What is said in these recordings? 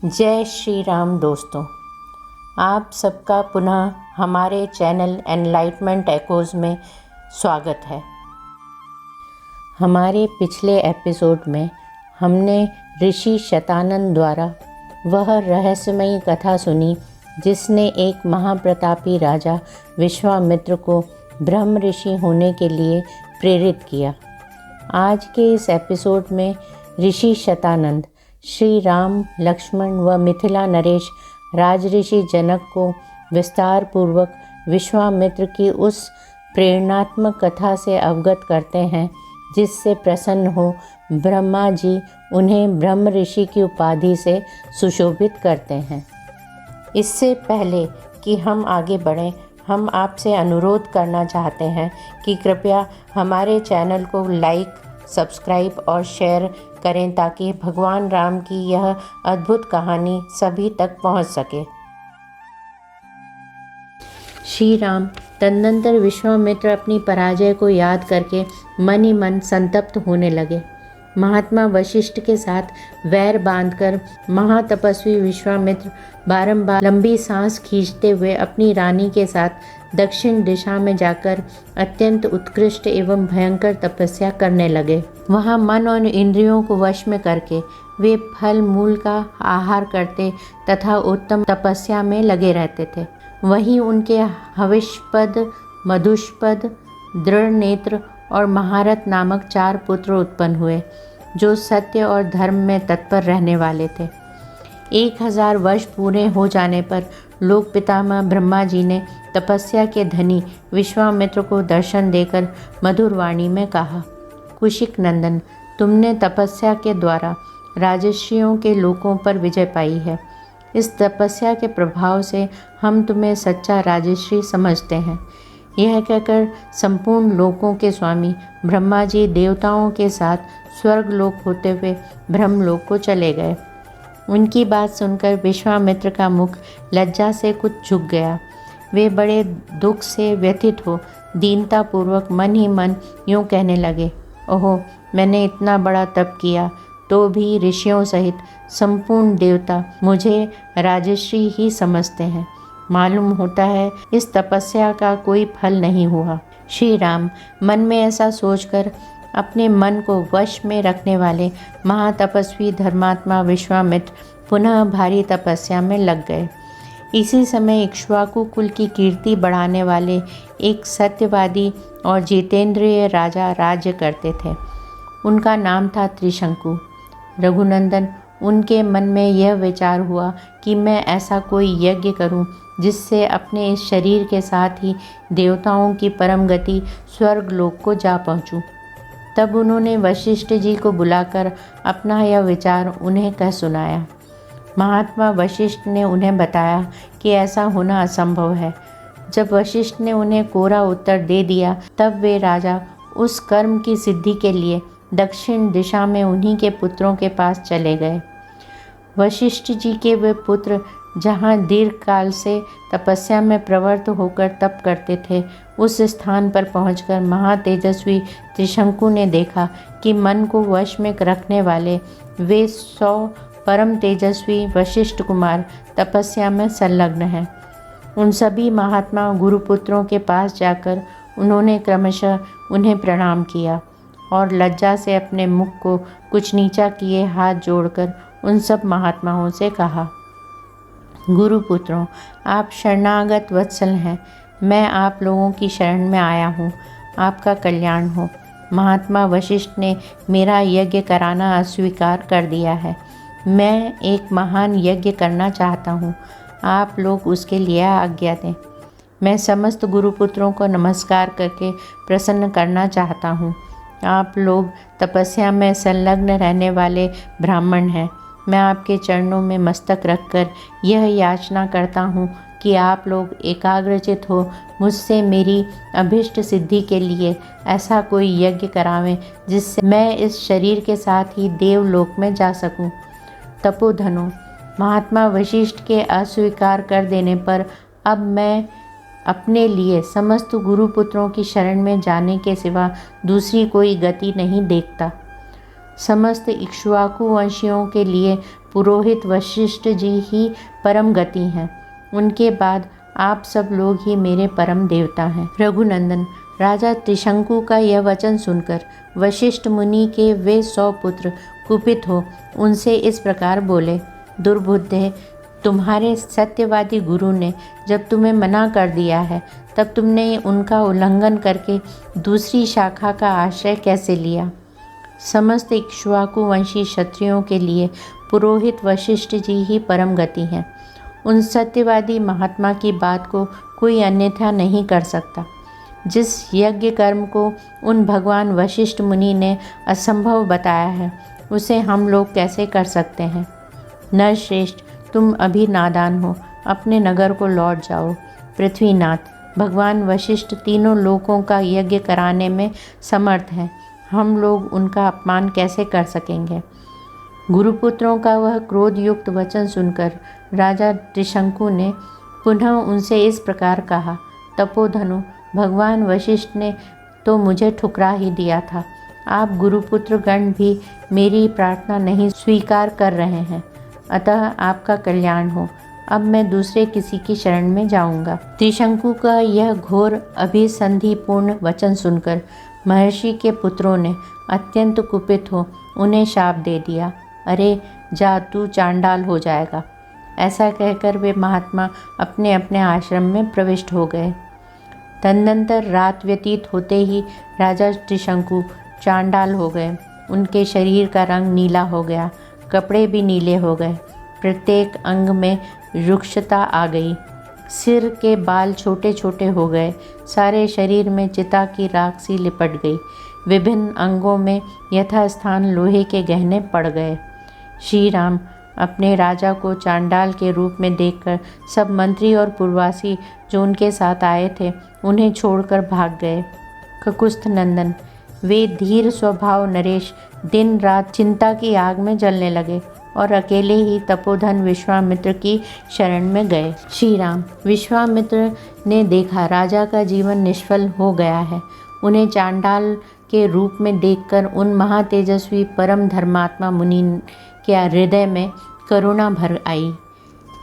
जय श्री राम दोस्तों, आप सबका पुनः हमारे चैनल एनलाइटमेंट एकोज़ में स्वागत है। हमारे पिछले एपिसोड में हमने ऋषि शतानंद द्वारा वह रहस्यमयी कथा सुनी जिसने एक महाप्रतापी राजा विश्वामित्र को ब्रह्म ऋषि होने के लिए प्रेरित किया। आज के इस एपिसोड में ऋषि शतानंद श्री राम, लक्ष्मण व मिथिला नरेश राजऋषि जनक को विस्तार पूर्वक विश्वामित्र की उस प्रेरणात्मक कथा से अवगत करते हैं जिससे प्रसन्न हो ब्रह्मा जी उन्हें ब्रह्म ऋषि की उपाधि से सुशोभित करते हैं। इससे पहले कि हम आगे बढ़ें, हम आपसे अनुरोध करना चाहते हैं कि कृपया हमारे चैनल को लाइक, सब्सक्राइब और शेयर करें ताकि भगवान राम की यह अद्भुत कहानी सभी तक पहुंच सके। श्री राम तदनंतर विश्वामित्र अपनी पराजय को याद करके मन ही मन संतप्त होने लगे। महात्मा वशिष्ठ के साथ वैर बांधकर महातपस्वी विश्वामित्र बारंबार लंबी सांस खींचते हुए अपनी रानी के साथ दक्षिण दिशा में जाकर अत्यंत उत्कृष्ट एवं भयंकर तपस्या करने लगे। वहाँ मन और इंद्रियों को वश में करके वे फल मूल का आहार करते तथा उत्तम तपस्या में लगे रहते थे। वहीं उनके हविष्पद, मधुष्पद, दृढ़ नेत्र और महारथ नामक 4 पुत्र उत्पन्न हुए जो सत्य और धर्म में तत्पर रहने वाले थे। 1000 वर्ष पूरे हो जाने पर लोक पितामह ब्रह्मा जी ने तपस्या के धनी विश्वामित्र को दर्शन देकर मधुर वाणी में कहा, कुशिक नंदन, तुमने तपस्या के द्वारा राजर्षियों के लोकों पर विजय पाई है। इस तपस्या के प्रभाव से हम तुम्हें सच्चा राजर्षि समझते हैं। यह कहकर संपूर्ण लोकों के स्वामी ब्रह्मा जी देवताओं के साथ स्वर्ग लोक होते हुए ब्रह्मलोक को चले गए। उनकी बात सुनकर विश्वामित्र का मुख लज्जा से कुछ झुक गया। वे बड़े दुख से व्यथित हो दीनतापूर्वक मन ही मन यूँ कहने लगे, ओहो, मैंने इतना बड़ा तप किया तो भी ऋषियों सहित संपूर्ण देवता मुझे राजर्षि ही समझते हैं। मालूम होता है इस तपस्या का कोई फल नहीं हुआ। श्री राम मन में ऐसा सोचकर अपने मन को वश में रखने वाले महातपस्वी धर्मात्मा विश्वामित्र पुनः भारी तपस्या में लग गए। इसी समय इक्ष्वाकु कुल की कीर्ति बढ़ाने वाले एक सत्यवादी और जितेंद्रिय राजा राज्य करते थे। उनका नाम था त्रिशंकु। रघुनंदन, उनके मन में यह विचार हुआ कि मैं ऐसा कोई यज्ञ करूं जिससे अपने इस शरीर के साथ ही देवताओं की परम गति स्वर्ग लोक को जा पहुंचूं। तब उन्होंने वशिष्ठ जी को बुलाकर अपना यह विचार उन्हें कह सुनाया। महात्मा वशिष्ठ ने उन्हें बताया कि ऐसा होना असंभव है। जब वशिष्ठ ने उन्हें कोरा उत्तर दे दिया तब वे राजा उस कर्म की सिद्धि के लिए दक्षिण दिशा में उन्हीं के पुत्रों के पास चले गए। वशिष्ठ जी के वे पुत्र जहाँ दीर्घ काल से तपस्या में प्रवृत्त होकर तप करते थे, उस स्थान पर पहुंचकर महातेजस्वी त्रिशंकु ने देखा कि मन को वश में रखने वाले वे 100 परम तेजस्वी वशिष्ठ कुमार तपस्या में संलग्न हैं। उन सभी महात्मा गुरुपुत्रों के पास जाकर उन्होंने क्रमशः उन्हें प्रणाम किया और लज्जा से अपने मुख को कुछ नीचा किए हाथ जोड़कर उन सब महात्माओं से कहा, गुरुपुत्रों, आप शरणागत वत्सल हैं। मैं आप लोगों की शरण में आया हूँ। आपका कल्याण हो। महात्मा वशिष्ठ ने मेरा यज्ञ कराना अस्वीकार कर दिया है। मैं एक महान यज्ञ करना चाहता हूँ। आप लोग उसके लिए आज्ञा दें। मैं समस्त गुरुपुत्रों को नमस्कार करके प्रसन्न करना चाहता हूँ। आप लोग तपस्या में संलग्न रहने वाले ब्राह्मण हैं। मैं आपके चरणों में मस्तक रखकर यह याचना करता हूँ कि आप लोग एकाग्रचित हो मुझसे मेरी अभीष्ट सिद्धि के लिए ऐसा कोई यज्ञ करावें जिससे मैं इस शरीर के साथ ही देवलोक में जा सकूं। तपोधनो, महात्मा वशिष्ठ के अस्वीकार कर देने पर अब मैं अपने लिए समस्त गुरुपुत्रों की शरण में जाने के सिवा दूसरी कोई गति नहीं देखता। समस्त इक्ष्वाकु वंशियों के लिए पुरोहित वशिष्ठ जी ही परम गति हैं। उनके बाद आप सब लोग ही मेरे परम देवता हैं। रघुनंदन, राजा त्रिशंकु का यह वचन सुनकर वशिष्ठ मुनि के वे 100 पुत्र कुपित हो उनसे इस प्रकार बोले, दुर्बुद्धे, तुम्हारे सत्यवादी गुरु ने जब तुम्हें मना कर दिया है तब तुमने उनका उल्लंघन करके दूसरी शाखा का आश्रय कैसे लिया। समस्त इक्ष्वाकु वंशी क्षत्रियों के लिए पुरोहित वशिष्ठ जी ही परम गति हैं। उन सत्यवादी महात्मा की बात को कोई अन्यथा नहीं कर सकता। जिस यज्ञ कर्म को उन भगवान वशिष्ठ मुनि ने असंभव बताया है उसे हम लोग कैसे कर सकते हैं। नरश्रेष्ठ, तुम अभी नादान हो, अपने नगर को लौट जाओ। पृथ्वीनाथ, भगवान वशिष्ठ तीनों लोकों का यज्ञ कराने में समर्थ हैं, हम लोग उनका अपमान कैसे कर सकेंगे। गुरुपुत्रों का वह क्रोधयुक्त वचन सुनकर राजा त्रिशंकु ने पुनः उनसे इस प्रकार कहा, तपोधनु, भगवान वशिष्ठ ने तो मुझे ठुकरा ही दिया था। आप गुरुपुत्र गण भी मेरी प्रार्थना नहीं स्वीकार कर रहे हैं, अतः आपका कल्याण हो। अब मैं दूसरे किसी की शरण में जाऊंगा। त्रिशंकु का यह घोर अभिसंधिपूर्ण वचन सुनकर महर्षि के पुत्रों ने अत्यंत कुपित हो उन्हें शाप दे दिया। अरे जा, तू चांडाल हो जाएगा। ऐसा कहकर वे महात्मा अपने अपने आश्रम में प्रविष्ट हो गए। तदनंतर रात व्यतीत होते ही राजा त्रिशंकु चांडाल हो गए। उनके शरीर का रंग नीला हो गया, कपड़े भी नीले हो गए, प्रत्येक अंग में रुक्षता आ गई, सिर के बाल छोटे छोटे हो गए, सारे शरीर में चिता की राख सी लिपट गई, विभिन्न अंगों में यथास्थान लोहे के गहने पड़ गए। श्री राम अपने राजा को चांडाल के रूप में देखकर सब मंत्री और पुरवासी जो उनके साथ आए थे उन्हें छोड़कर भाग गए। ककुस्थ नंदन, वे धीर स्वभाव नरेश दिन रात चिंता की आग में जलने लगे और अकेले ही तपोधन विश्वामित्र की शरण में गए। श्री राम, विश्वामित्र ने देखा राजा का जीवन निष्फल हो गया है। उन्हें चांडाल के रूप में देखकर उन महातेजस्वी परम धर्मात्मा मुनि के हृदय में करुणा भर आई।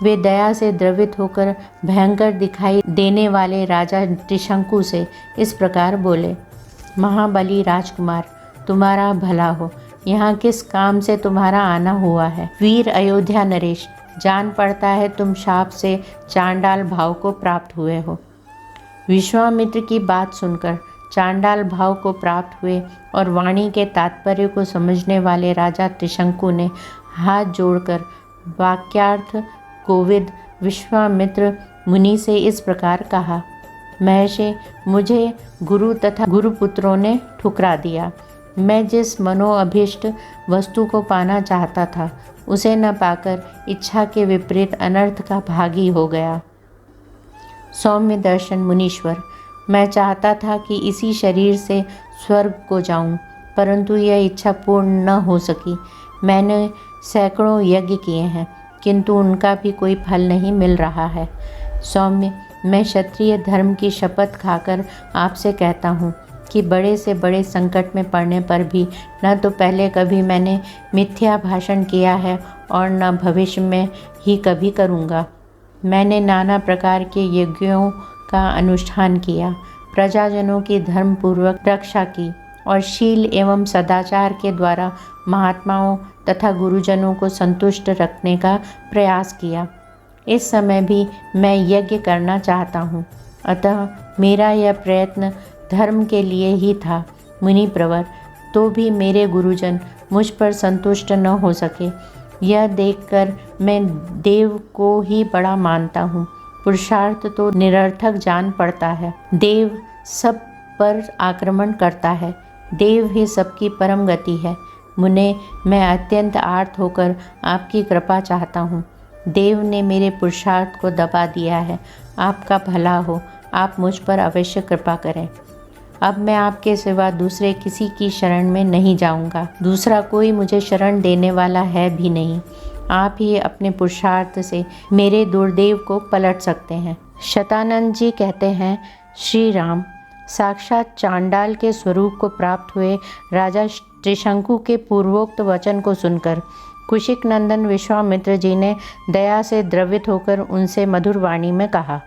वे दया से द्रवित होकर भयंकर दिखाई देने वाले राजा त्रिशंकु से इस प्रकार बोले, महाबली राजकुमार, तुम्हारा भला हो। यहाँ किस काम से तुम्हारा आना हुआ है। वीर अयोध्या नरेश, जान पड़ता है तुम शाप से चांडाल भाव को प्राप्त हुए हो। विश्वामित्र की बात सुनकर चांडाल भाव को प्राप्त हुए और वाणी के तात्पर्य को समझने वाले राजा त्रिशंकु ने हाथ जोड़कर वाक्यार्थ कोविद विश्वामित्र मुनि से इस प्रकार कहा, महर्षि, मुझे गुरु तथा गुरुपुत्रों ने ठुकरा दिया। मैं जिस मनोअभीष्ट वस्तु को पाना चाहता था उसे न पाकर इच्छा के विपरीत अनर्थ का भागी हो गया। सौम्य दर्शन मुनीश्वर, मैं चाहता था कि इसी शरीर से स्वर्ग को जाऊं, परंतु यह इच्छा पूर्ण न हो सकी। मैंने सैकड़ों यज्ञ किए हैं किंतु उनका भी कोई फल नहीं मिल रहा है। सौम्य, मैं क्षत्रिय धर्म की शपथ खाकर आपसे कहता हूँ कि बड़े से बड़े संकट में पड़ने पर भी न तो पहले कभी मैंने मिथ्या भाषण किया है और न भविष्य में ही कभी करूँगा। मैंने नाना प्रकार के यज्ञों का अनुष्ठान किया, प्रजाजनों की धर्मपूर्वक रक्षा की और शील एवं सदाचार के द्वारा महात्माओं तथा गुरुजनों को संतुष्ट रखने का प्रयास किया। इस समय भी मैं यज्ञ करना चाहता हूँ, अतः मेरा यह प्रयत्न धर्म के लिए ही था। मुनि प्रवर, तो भी मेरे गुरुजन मुझ पर संतुष्ट न हो सके। यह देखकर मैं देव को ही बड़ा मानता हूँ। पुरुषार्थ तो निरर्थक जान पड़ता है। देव सब पर आक्रमण करता है, देव ही सबकी परम गति है। मुने, मैं अत्यंत आर्त होकर आपकी कृपा चाहता हूँ। देव ने मेरे पुरुषार्थ को दबा दिया है। आपका भला हो, आप मुझ पर अवश्य कृपा करें। अब मैं आपके सिवा दूसरे किसी की शरण में नहीं जाऊंगा। दूसरा कोई मुझे शरण देने वाला है भी नहीं। आप ही अपने पुरुषार्थ से मेरे दुर्देव को पलट सकते हैं। शतानंद जी कहते हैं, श्री राम, साक्षात चांडाल के स्वरूप को प्राप्त हुए राजा त्रिशंकु के पूर्वोक्त वचन को सुनकर कुशिक नंदन विश्वामित्र जी ने दया से द्रवित होकर उनसे मधुर वाणी में कहा,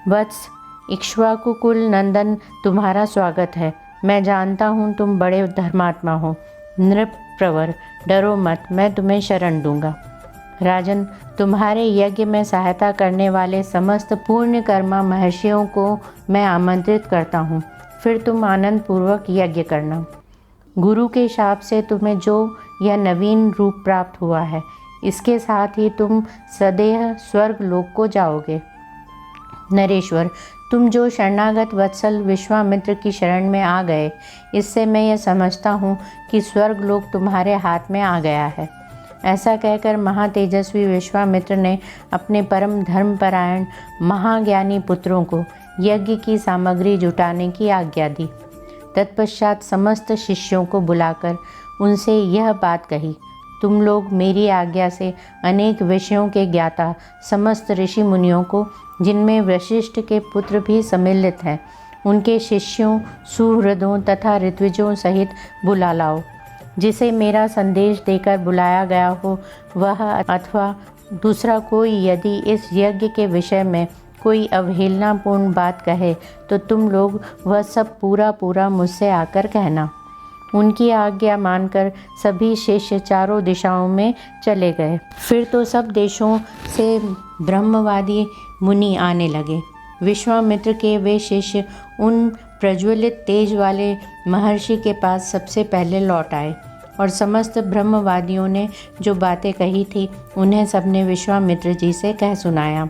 वत्स, इक्ष्वाकुकुल नंदन, तुम्हारा स्वागत है। मैं जानता हूँ तुम बड़े धर्मात्मा हो। नृप्रवर, डरो मत, मैं तुम्हें शरण दूंगा। राजन, तुम्हारे यज्ञ में सहायता करने वाले समस्त पुण्यकर्मा महर्षियों को मैं आमंत्रित करता हूँ। फिर तुम आनंद पूर्वक यज्ञ करना। गुरु के शाप से तुम्हें जो यह नवीन रूप प्राप्त हुआ है, इसके साथ ही तुम सदैह स्वर्ग लोक को जाओगे। नरेश्वर, तुम जो शरणागत वत्सल विश्वामित्र की शरण में आ गए, इससे मैं यह समझता हूँ कि स्वर्ग लोक तुम्हारे हाथ में आ गया है। ऐसा कहकर महातेजस्वी विश्वामित्र ने अपने परम धर्मपरायण महाज्ञानी पुत्रों को यज्ञ की सामग्री जुटाने की आज्ञा दी। तत्पश्चात समस्त शिष्यों को बुलाकर उनसे यह बात कही, तुम लोग मेरी आज्ञा से अनेक विषयों के ज्ञाता समस्त ऋषि मुनियों को, जिनमें वशिष्ठ के पुत्र भी सम्मिलित हैं, उनके शिष्यों, सुहृदों तथा ऋत्विजों सहित बुला लाओ। जिसे मेरा संदेश देकर बुलाया गया हो वह अथवा दूसरा कोई यदि इस यज्ञ के विषय में कोई अवहेलनापूर्ण बात कहे तो तुम लोग वह सब पूरा मुझसे आकर कहना। उनकी आज्ञा मानकर सभी शिष्य चारों दिशाओं में चले गए। फिर तो सब देशों से ब्रह्मवादी मुनि आने लगे। विश्वामित्र के वे शिष्य उन प्रज्वलित तेज वाले महर्षि के पास सबसे पहले लौट आए और समस्त ब्रह्मवादियों ने जो बातें कही थी उन्हें सबने विश्वामित्र जी से कह सुनाया।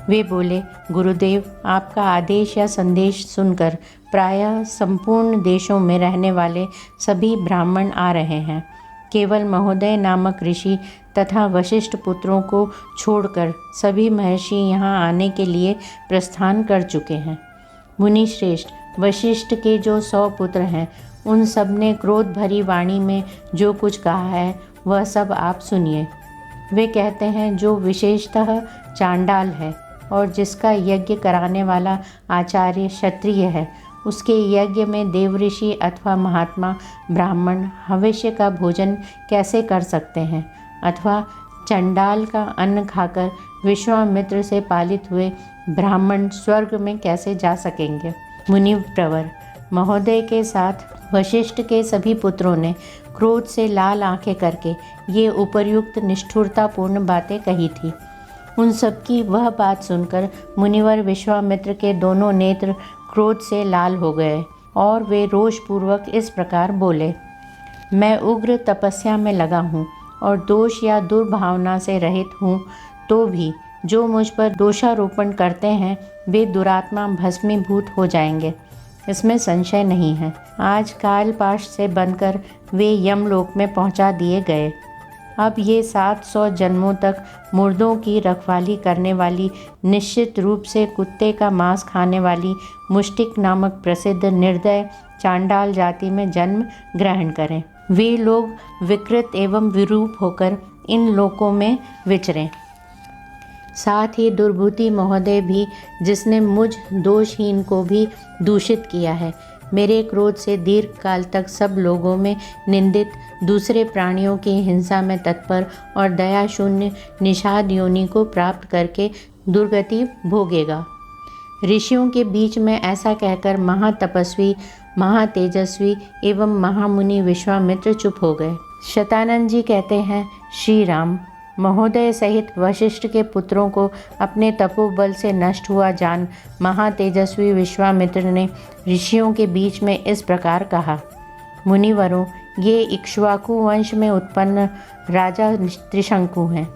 वे बोले, गुरुदेव, आपका आदेश या संदेश सुनकर प्रायः संपूर्ण देशों में रहने वाले सभी ब्राह्मण आ रहे हैं। केवल महोदय नामक ऋषि तथा वशिष्ठ पुत्रों को छोड़कर सभी महर्षि यहाँ आने के लिए प्रस्थान कर चुके हैं। मुनि श्रेष्ठ, वशिष्ठ के जो 100 पुत्र हैं, उन सब ने क्रोध भरी वाणी में जो कुछ कहा है वह सब आप सुनिए। वे कहते हैं, जो विशेषतः चांडाल है और जिसका यज्ञ कराने वाला आचार्य क्षत्रिय है, उसके यज्ञ में देवऋषि अथवा महात्मा ब्राह्मण हविष्य का भोजन कैसे कर सकते हैं, अथवा चंडाल का अन्न खाकर विश्वामित्र से पालित हुए ब्राह्मण स्वर्ग में कैसे जा सकेंगे। मुनि प्रवर, महोदय के साथ वशिष्ठ के सभी पुत्रों ने क्रोध से लाल आंखें करके ये उपर्युक्त निष्ठुरतापूर्ण बातें कही थी। उन सबकी वह बात सुनकर मुनिवर विश्वामित्र के दोनों नेत्र क्रोध से लाल हो गए और वे रोषपूर्वक इस प्रकार बोले, मैं उग्र तपस्या में लगा हूँ और दोष या दुर्भावना से रहित हूँ, तो भी जो मुझ पर दोषारोपण करते हैं वे दुरात्मा भस्मीभूत हो जाएंगे, इसमें संशय नहीं है। आज कालपाश से बनकर वे यमलोक में पहुंचा दिए गए। अब ये 700 जन्मों तक मुर्दों की रखवाली करने वाली, निश्चित रूप से कुत्ते का मांस खाने वाली मुष्टिक नामक प्रसिद्ध निर्दय चांडाल जाति में जन्म ग्रहण करें। वे लोग विकृत एवं विरूप होकर इन लोकों में विचरें। साथ ही दुर्बुद्धि महोदय भी, जिसने मुझ दोषहीन को भी दूषित किया है, मेरे क्रोध से दीर्घ काल तक सब लोगों में निंदित, दूसरे प्राणियों की हिंसा में तत्पर और दया शून्य निषाद योनि को प्राप्त करके दुर्गति भोगेगा। ऋषियों के बीच में ऐसा कहकर महातपस्वी, महातेजस्वी एवं महामुनि विश्वामित्र चुप हो गए। शतानंद जी कहते हैं, श्री राम, महोदय सहित वशिष्ठ के पुत्रों को अपने तपोबल से नष्ट हुआ जान महातेजस्वी विश्वामित्र ने ऋषियों के बीच में इस प्रकार कहा, मुनिवरों, ये इक्ष्वाकु वंश में उत्पन्न राजा त्रिशंकु हैं।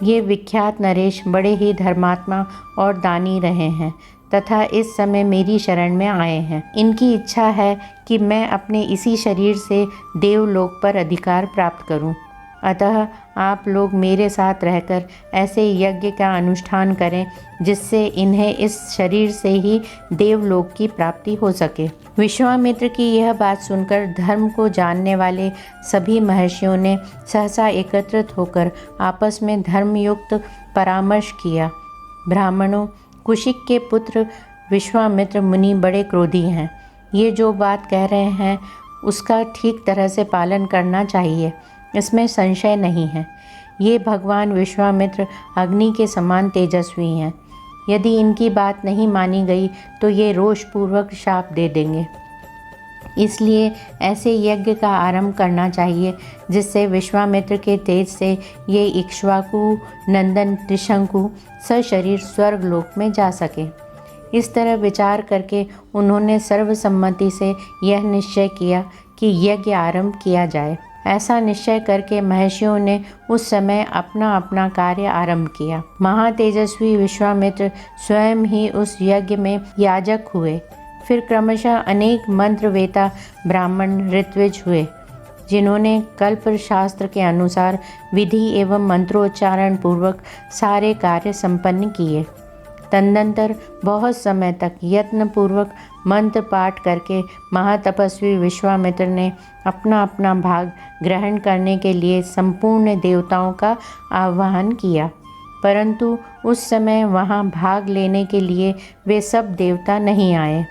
ये विख्यात नरेश बड़े ही धर्मात्मा और दानी रहे हैं तथा इस समय मेरी शरण में आए हैं। इनकी इच्छा है कि मैं अपने इसी शरीर से देवलोक पर अधिकार प्राप्त करूं। अतः आप लोग मेरे साथ रहकर ऐसे यज्ञ का अनुष्ठान करें जिससे इन्हें इस शरीर से ही देवलोक की प्राप्ति हो सके। विश्वामित्र की यह बात सुनकर धर्म को जानने वाले सभी महर्षियों ने सहसा एकत्रित होकर आपस में धर्मयुक्त परामर्श किया। ब्राह्मणों, कुशिक के पुत्र विश्वामित्र मुनि बड़े क्रोधी हैं। ये जो बात कह रहे हैं उसका ठीक तरह से पालन करना चाहिए। इसमें संशय नहीं है। ये भगवान विश्वामित्र अग्नि के समान तेजस्वी हैं। यदि इनकी बात नहीं मानी गई तो ये रोषपूर्वक शाप दे देंगे। इसलिए ऐसे यज्ञ का आरंभ करना चाहिए जिससे विश्वामित्र के तेज से ये इक्ष्वाकु नंदन त्रिशंकु सशरीर स्वर्गलोक में जा सके। इस तरह विचार करके उन्होंने सर्वसम्मति से यह निश्चय किया कि यज्ञ आरंभ किया जाए। ऐसा निश्चय करके महर्षियों ने उस समय अपना अपना कार्य आरंभ किया। महातेजस्वी विश्वामित्र स्वयं ही उस यज्ञ में याजक हुए। फिर क्रमशः अनेक मंत्रवेता ब्राह्मण ऋत्विज हुए, जिन्होंने कल्प शास्त्र के अनुसार विधि एवं मंत्रोच्चारण पूर्वक सारे कार्य संपन्न किए। तदनंतर बहुत समय तक यत्न पूर्वक मंत्र पाठ करके महातपस्वी विश्वामित्र ने अपना अपना भाग ग्रहण करने के लिए संपूर्ण देवताओं का आह्वान किया, परंतु उस समय वहाँ भाग लेने के लिए वे सब देवता नहीं आए।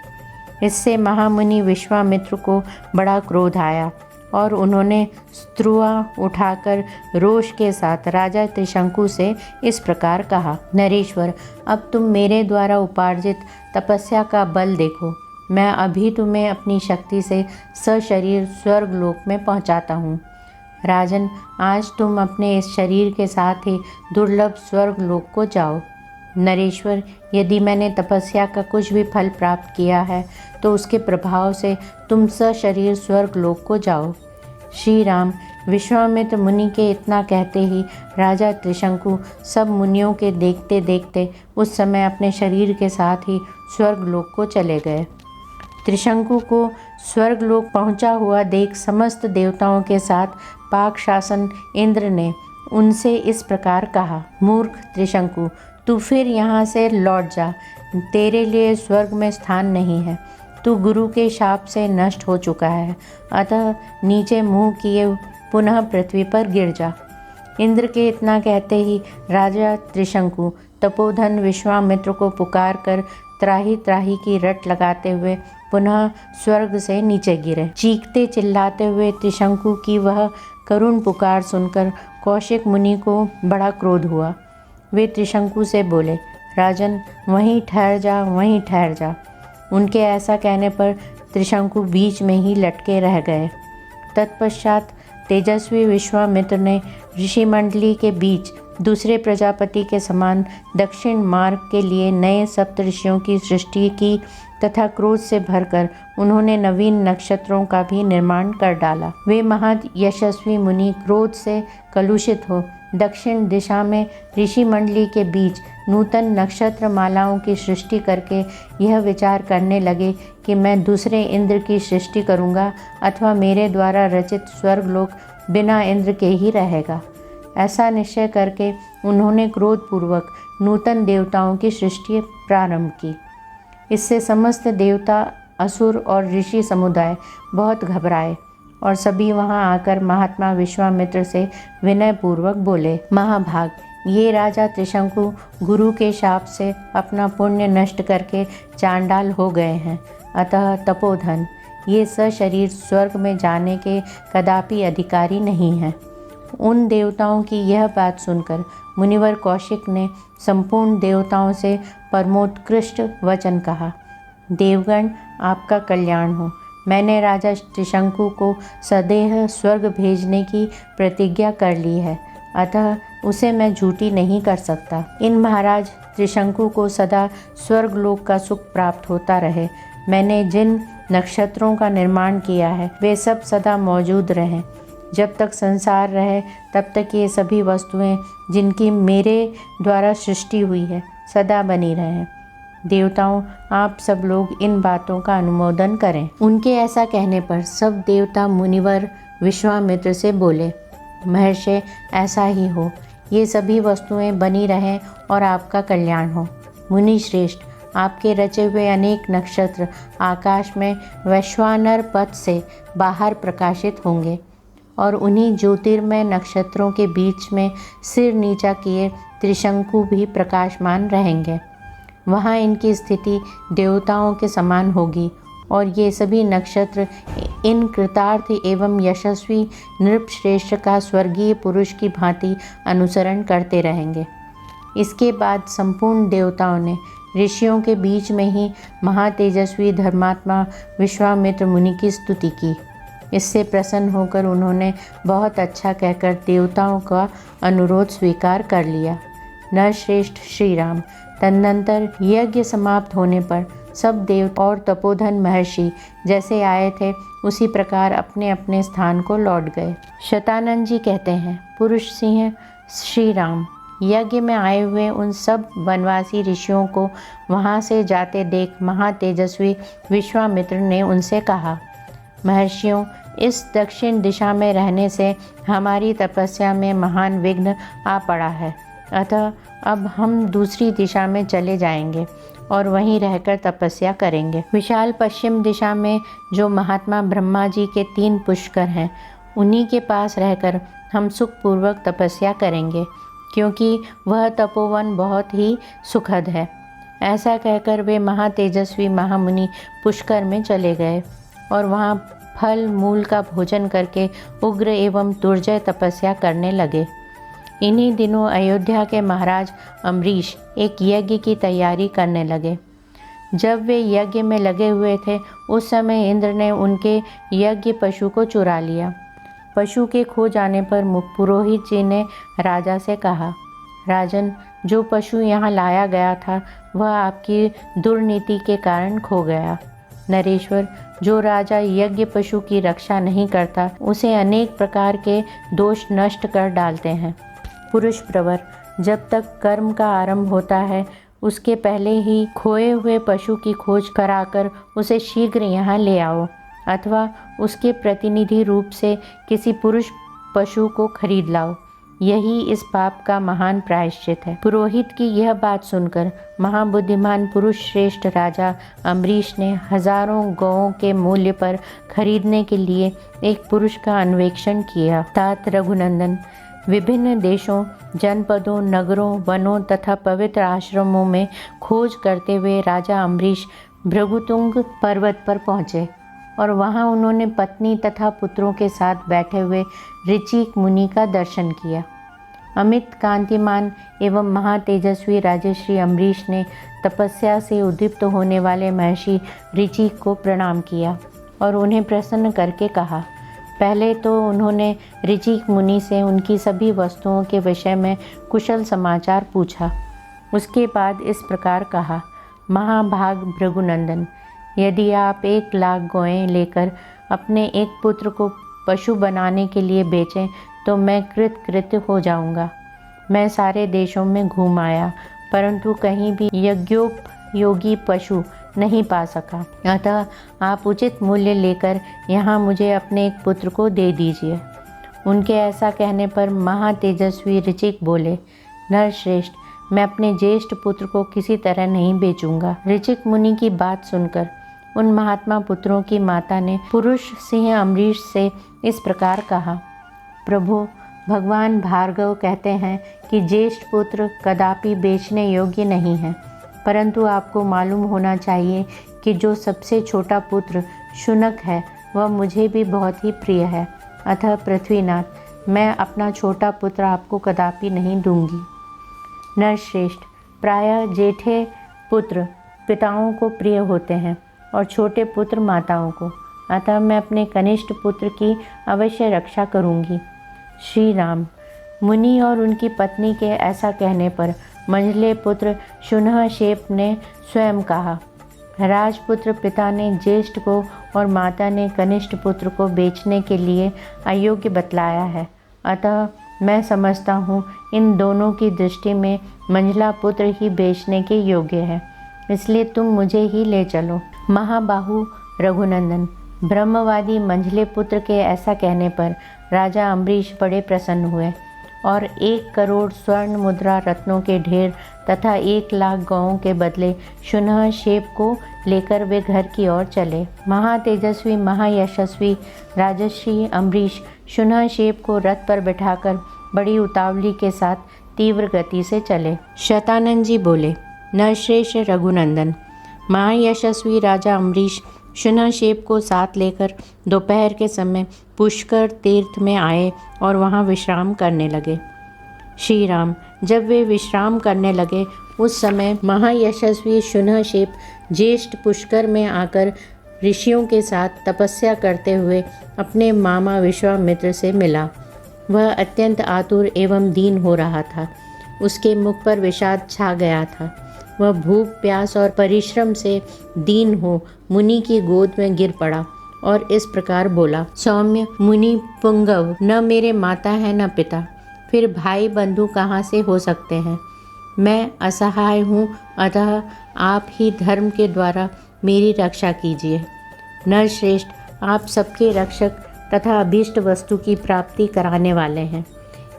इससे महामुनि विश्वामित्र को बड़ा क्रोध आया और उन्होंने स्त्रुआ उठाकर रोष के साथ राजा त्रिशंकु से इस प्रकार कहा, नरेश्वर, अब तुम मेरे द्वारा उपार्जित तपस्या का बल देखो। मैं अभी तुम्हें अपनी शक्ति से सशरीर स्वर्गलोक में पहुंचाता हूँ। राजन, आज तुम अपने इस शरीर के साथ ही दुर्लभ स्वर्गलोक को जाओ। नरेश्वर, यदि मैंने तपस्या का कुछ भी फल प्राप्त किया है तो उसके प्रभाव से तुम सशरीर स्वर्गलोक को जाओ। श्री राम, विश्वामित्र मुनि के इतना कहते ही राजा त्रिशंकु सब मुनियों के देखते देखते उस समय अपने शरीर के साथ ही स्वर्गलोक को चले गए। त्रिशंकु को स्वर्गलोक पहुंचा हुआ देख समस्त देवताओं के साथ पाक शासन इंद्र ने उनसे इस प्रकार कहा, मूर्ख त्रिशंकु, तू फिर यहाँ से लौट जा। तेरे लिए स्वर्ग में स्थान नहीं है। तू गुरु के शाप से नष्ट हो चुका है, अतः नीचे मुँह किए पुनः पृथ्वी पर गिर जा। इंद्र के इतना कहते ही राजा त्रिशंकु तपोधन विश्वामित्र को पुकार कर त्राही त्राही की रट लगाते हुए पुनः स्वर्ग से नीचे गिरे। चीखते चिल्लाते हुए त्रिशंकु की वह करुण पुकार सुनकर कौशिक मुनि को बड़ा क्रोध हुआ। वे त्रिशंकु से बोले, राजन, वहीं ठहर जा, वहीं ठहर जा। उनके ऐसा कहने पर त्रिशंकु बीच में ही लटके रह गए। तत्पश्चात तेजस्वी विश्वामित्र ने ऋषि मंडली के बीच दूसरे प्रजापति के समान दक्षिण मार्ग के लिए नए सप्तऋषियों की सृष्टि की तथा क्रोध से भरकर उन्होंने नवीन नक्षत्रों का भी निर्माण कर डाला। वे महद यशस्वी मुनि क्रोध से कलुषित हो दक्षिण दिशा में ऋषि मंडली के बीच नूतन नक्षत्र मालाओं की सृष्टि करके यह विचार करने लगे कि मैं दूसरे इंद्र की सृष्टि करूँगा अथवा मेरे द्वारा रचित स्वर्गलोक बिना इंद्र के ही रहेगा। ऐसा निश्चय करके उन्होंने क्रोधपूर्वक नूतन देवताओं की सृष्टि प्रारंभ की। इससे समस्त देवता, असुर और ऋषि समुदाय बहुत घबराए और सभी वहां आकर महात्मा विश्वामित्र से विनयपूर्वक बोले, महाभाग, ये राजा त्रिशंकु गुरु के शाप से अपना पुण्य नष्ट करके चांडाल हो गए हैं, अतः तपोधन, ये सशरीर स्वर्ग में जाने के कदापि अधिकारी नहीं हैं। उन देवताओं की यह बात सुनकर मुनिवर कौशिक ने संपूर्ण देवताओं से परमोत्कृष्ट वचन कहा, देवगण, आपका कल्याण हो। मैंने राजा त्रिशंकु को सदेह स्वर्ग भेजने की प्रतिज्ञा कर ली है, अतः उसे मैं झूठी नहीं कर सकता। इन महाराज त्रिशंकु को सदा स्वर्गलोक का सुख प्राप्त होता रहे। मैंने जिन नक्षत्रों का निर्माण किया है वे सब सदा मौजूद रहें। जब तक संसार रहे तब तक ये सभी वस्तुएं जिनकी मेरे द्वारा सृष्टि हुई है सदा बनी रहें। देवताओं, आप सब लोग इन बातों का अनुमोदन करें। उनके ऐसा कहने पर सब देवता मुनिवर विश्वामित्र से बोले, महर्षि, ऐसा ही हो। ये सभी वस्तुएं बनी रहें और आपका कल्याण हो। मुनि श्रेष्ठ, आपके रचे हुए अनेक नक्षत्र आकाश में वैश्वानर पथ से बाहर प्रकाशित होंगे और उन्हीं ज्योतिर्मय नक्षत्रों के बीच में सिर नीचा किए त्रिशंकु भी प्रकाशमान रहेंगे। वहाँ इनकी स्थिति देवताओं के समान होगी और ये सभी नक्षत्र इन कृतार्थ एवं यशस्वी नृपश्रेष्ठ का स्वर्गीय पुरुष की भांति अनुसरण करते रहेंगे। इसके बाद संपूर्ण देवताओं ने ऋषियों के बीच में ही महातेजस्वी धर्मात्मा विश्वामित्र मुनि की स्तुति की। इससे प्रसन्न होकर उन्होंने बहुत अच्छा कहकर देवताओं का अनुरोध स्वीकार कर लिया। नरश्रेष्ठ श्री राम तदनंतर यज्ञ समाप्त होने पर सब देव और तपोधन महर्षि जैसे आए थे उसी प्रकार अपने अपने स्थान को लौट गए। शतानंद जी कहते हैं, पुरुष सिंह श्री राम यज्ञ में आए हुए उन सब वनवासी ऋषियों को वहां से जाते देख महातेजस्वी विश्वामित्र ने उनसे कहा, महर्षियों, इस दक्षिण दिशा में रहने से हमारी तपस्या में महान विघ्न आ पड़ा है, अतः अब हम दूसरी दिशा में चले जाएंगे और वहीं रहकर तपस्या करेंगे। विशाल पश्चिम दिशा में जो महात्मा ब्रह्मा जी के 3 पुष्कर हैं, उन्हीं के पास रहकर हम सुखपूर्वक तपस्या करेंगे, क्योंकि वह तपोवन बहुत ही सुखद है। ऐसा कहकर वे महातेजस्वी महामुनि पुष्कर में चले गए और वहाँ फल मूल का भोजन करके उग्र एवं दुर्जय तपस्या करने लगे। इन्हीं दिनों अयोध्या के महाराज अम्बरीश एक यज्ञ की तैयारी करने लगे। जब वे यज्ञ में लगे हुए थे उस समय इंद्र ने उनके यज्ञ पशु को चुरा लिया। पशु के खो जाने पर पुरोहित जी ने राजा से कहा, राजन, जो पशु यहाँ लाया गया था वह आपकी दुर्नीति के कारण खो गया। नरेश्वर, जो राजा यज्ञ पशु की रक्षा नहीं करता उसे अनेक प्रकार के दोष नष्ट कर डालते हैं। पुरुष प्रवर, जब तक कर्म का आरंभ होता है उसके पहले ही खोए हुए पशु की खोज कराकर उसे शीघ्र यहाँ ले आओ, अथवा उसके प्रतिनिधि रूप से किसी पुरुष पशु को खरीद लाओ। यही इस पाप का महान प्रायश्चित है। पुरोहित की यह बात सुनकर महाबुद्धिमान पुरुष श्रेष्ठ राजा अम्बरीश ने हजारों गौओं के मूल्य पर खरीदने के लिए एक पुरुष का अन्वेषण किया। तात रघुनंदन, विभिन्न देशों, जनपदों, नगरों, वनों तथा पवित्र आश्रमों में खोज करते हुए राजा अम्बरीश भृगुतुंग पर्वत पर पहुँचे और वहाँ उन्होंने पत्नी तथा पुत्रों के साथ बैठे हुए ऋचिक मुनि का दर्शन किया। अमित कांतिमान एवं महातेजस्वी राजश्री अम्बरीश ने तपस्या से उद्दीप्त होने वाले महर्षि ऋचिक को प्रणाम किया और उन्हें प्रसन्न करके कहा। पहले तो उन्होंने ऋचिक मुनि से उनकी सभी वस्तुओं के विषय में कुशल समाचार पूछा। उसके बाद इस प्रकार कहा, महाभाग भृगुनंदन, यदि आप 1 लाख गौएं लेकर अपने एक पुत्र को पशु बनाने के लिए बेचें तो मैं कृतकृत्य हो जाऊंगा। मैं सारे देशों में घूम आया परंतु कहीं भी यज्ञोपयोगी पशु नहीं पा सका, अतः आप उचित मूल्य लेकर यहाँ मुझे अपने एक पुत्र को दे दीजिए। उनके ऐसा कहने पर महातेजस्वी ऋचिक बोले, नरश्रेष्ठ, मैं अपने ज्येष्ठ पुत्र को किसी तरह नहीं बेचूंगा। ऋचिक मुनि की बात सुनकर उन महात्मा पुत्रों की माता ने पुरुष सिंह अम्बरीश से इस प्रकार कहा, प्रभु, भगवान भार्गव कहते हैं कि ज्येष्ठ पुत्र कदापि बेचने योग्य नहीं है, परंतु आपको मालूम होना चाहिए कि जो सबसे छोटा पुत्र शुनक है वह मुझे भी बहुत ही प्रिय है। अतः पृथ्वीनाथ, मैं अपना छोटा पुत्र आपको कदापि नहीं दूंगी। नरश्रेष्ठ, प्रायः जेठे पुत्र पिताओं को प्रिय होते हैं और छोटे पुत्र माताओं को, अतः मैं अपने कनिष्ठ पुत्र की अवश्य रक्षा करूंगी। श्री राम, मुनि और उनकी पत्नी के ऐसा कहने पर मंझले पुत्र शुनहशेप ने स्वयं कहा, राजपुत्र पिता ने ज्येष्ठ को और माता ने कनिष्ठ पुत्र को बेचने के लिए अयोग्य बतलाया है, अतः मैं समझता हूँ इन दोनों की दृष्टि में मंझला पुत्र ही बेचने के योग्य है, इसलिए तुम मुझे ही ले चलो। महाबाहु रघुनंदन, ब्रह्मवादी मंझले पुत्र के ऐसा कहने पर राजा अम्बरीश बड़े प्रसन्न हुए और 1 करोड़ स्वर्ण मुद्रा रत्नों के ढेर तथा 1 लाख गौओं के बदले शुनहशेप को लेकर वे घर की ओर चले। महातेजस्वी महायशस्वी राजर्षि अम्बरीश शुनहशेप को रथ पर बिठाकर बड़ी उतावली के साथ तीव्र गति से चले। शतानंद जी बोले, नरश्रेष्ठ रघुनंदन, महायशस्वी राजा अम्बरीश शुनशेप को साथ लेकर दोपहर के समय पुष्कर तीर्थ में आए और वहाँ विश्राम करने लगे। श्री राम, जब वे विश्राम करने लगे उस समय महायशस्वी शुनशेप ज्येष्ठ पुष्कर में आकर ऋषियों के साथ तपस्या करते हुए अपने मामा विश्वामित्र से मिला। वह अत्यंत आतुर एवं दीन हो रहा था। उसके मुख पर विषाद छा गया था। वह भूख, प्यास और परिश्रम से दीन हो मुनि की गोद में गिर पड़ा और इस प्रकार बोला, सौम्य मुनि पुंगव, न मेरे माता है न पिता, फिर भाई बंधु कहाँ से हो सकते हैं। मैं असहाय हूँ, अतः आप ही धर्म के द्वारा मेरी रक्षा कीजिए। नरश्रेष्ठ, आप सबके रक्षक तथा अभीष्ट वस्तु की प्राप्ति कराने वाले हैं।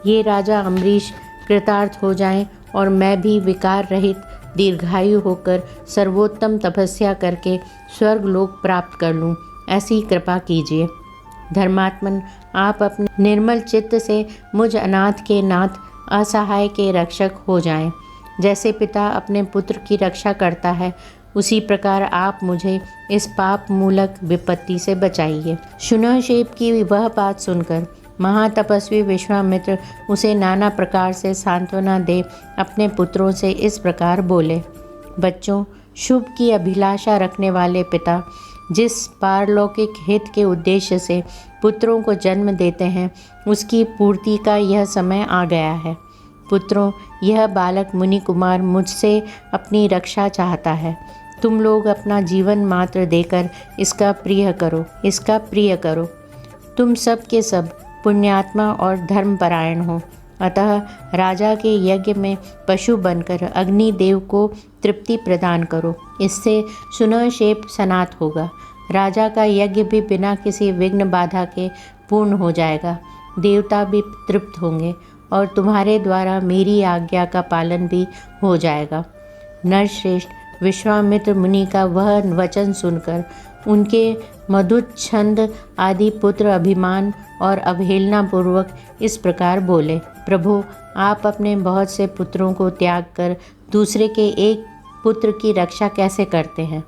ये राजा अम्बरीश कृतार्थ हो जाएं और मैं भी विकार रहित दीर्घायु होकर सर्वोत्तम तपस्या करके स्वर्ग लोक प्राप्त कर लूँ, ऐसी कृपा कीजिए। धर्मात्मन, आप अपने निर्मल चित्त से मुझ अनाथ के नाथ असहाय के रक्षक हो जाएं। जैसे पिता अपने पुत्र की रक्षा करता है, उसी प्रकार आप मुझे इस पाप मूलक विपत्ति से बचाइए। शुनशेप की वह बात सुनकर महातपस्वी विश्वामित्र उसे नाना प्रकार से सांत्वना दे अपने पुत्रों से इस प्रकार बोले, बच्चों, शुभ की अभिलाषा रखने वाले पिता जिस पारलौकिक हित के उद्देश्य से पुत्रों को जन्म देते हैं, उसकी पूर्ति का यह समय आ गया है। पुत्रों, यह बालक मुनि कुमार मुझसे अपनी रक्षा चाहता है। तुम लोग अपना जीवन मात्र देकर इसका प्रिय करो। तुम सब के सब पुण्यात्मा और धर्मपरायण हो, अतः राजा के यज्ञ में पशु बनकर अग्निदेव को तृप्ति प्रदान करो। इससे शुनशेप सनात होगा। राजा का यज्ञ भी बिना किसी विघ्न बाधा के पूर्ण हो जाएगा। देवता भी तृप्त होंगे और तुम्हारे द्वारा मेरी आज्ञा का पालन भी हो जाएगा। नरश्रेष्ठ, विश्वामित्र मुनि का वह वचन सुनकर उनके मधुच्छंद आदि पुत्र अभिमान और अवहेलना पूर्वक इस प्रकार बोले, प्रभु, आप अपने बहुत से पुत्रों को त्याग कर दूसरे के एक पुत्र की रक्षा कैसे करते हैं।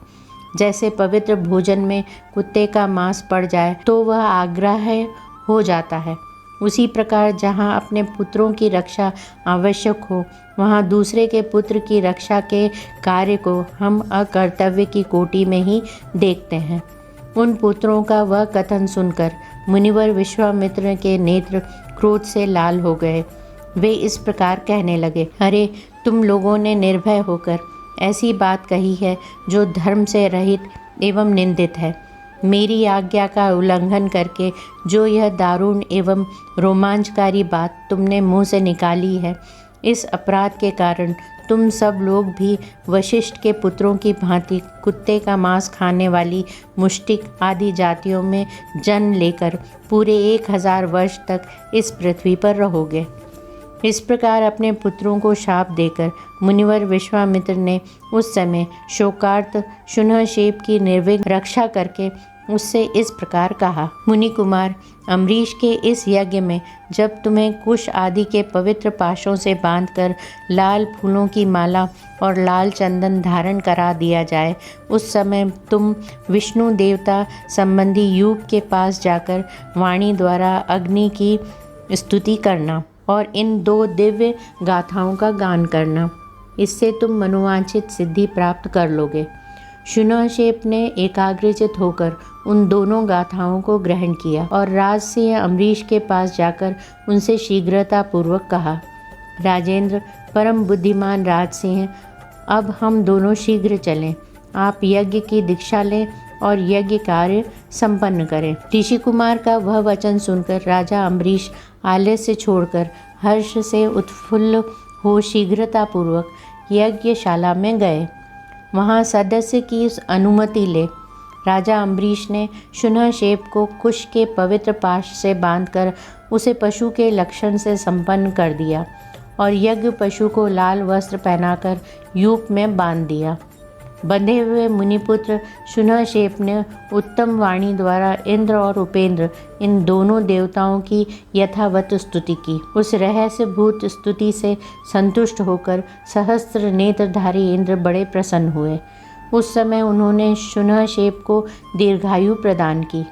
जैसे पवित्र भोजन में कुत्ते का मांस पड़ जाए तो वह आग्राह्य हो जाता है, उसी प्रकार जहाँ अपने पुत्रों की रक्षा आवश्यक हो, वहाँ दूसरे के पुत्र की रक्षा के कार्य को हम अकर्तव्य की कोटि में ही देखते हैं। उन पुत्रों का वह कथन सुनकर मुनिवर विश्वामित्र के नेत्र क्रोध से लाल हो गए। वे इस प्रकार कहने लगे, अरे, तुम लोगों ने निर्भय होकर ऐसी बात कही है जो धर्म से रहित एवं निंदित है। मेरी आज्ञा का उल्लंघन करके जो यह दारुण एवं रोमांचकारी बात तुमने मुंह से निकाली है, इस अपराध के कारण तुम सब लोग भी वशिष्ठ के पुत्रों की भांति कुत्ते का मांस खाने वाली मुष्टिक आदि जातियों में जन्म लेकर पूरे 1000 वर्ष तक इस पृथ्वी पर रहोगे। इस प्रकार अपने पुत्रों को शाप देकर मुनिवर विश्वामित्र ने उस समय शोकार्त शुनशेप की निर्विघ्न रक्षा करके उससे इस प्रकार कहा, मुनि कुमार, अम्बरीश के इस यज्ञ में जब तुम्हें कुश आदि के पवित्र पाशों से बांधकर लाल फूलों की माला और लाल चंदन धारण करा दिया जाए, उस समय तुम विष्णु देवता संबंधी यूप के पास जाकर वाणी द्वारा अग्नि की स्तुति करना और इन 2 दिव्य गाथाओं का गान करना। इससे तुम मनोवांछित सिद्धि प्राप्त कर लोगे। शुनशेप ने एकाग्रचित होकर उन दोनों गाथाओं को ग्रहण किया और राजसिंह अम्बरीश के पास जाकर उनसे शीघ्रतापूर्वक कहा, राजेंद्र, परम बुद्धिमान राजसिंह, अब हम दोनों शीघ्र चलें। आप यज्ञ की दीक्षा लें और यज्ञ कार्य संपन्न करें। ऋषि कुमार का वह वचन सुनकर राजा अम्बरीश आलस्य छोड़कर हर्ष से उत्फुल्ल हो शीघ्रतापूर्वक यज्ञशाला में गए। वहाँ सदस्य की अनुमति ले राजा अम्बरीश ने शुनशेप को कुश के पवित्र पाश से बांधकर उसे पशु के लक्षण से संपन्न कर दिया और यज्ञ पशु को लाल वस्त्र पहनाकर यूप में बांध दिया। बंधे हुए मुनिपुत्र शुनशेप ने उत्तम वाणी द्वारा इंद्र और उपेंद्र इन दोनों देवताओं की यथावत स्तुति की। उस रहस्यभूत स्तुति से संतुष्ट होकर सहस्त्र नेत्रधारी इंद्र बड़े प्रसन्न हुए। उस समय उन्होंने शुनहशेप को दीर्घायु प्रदान की।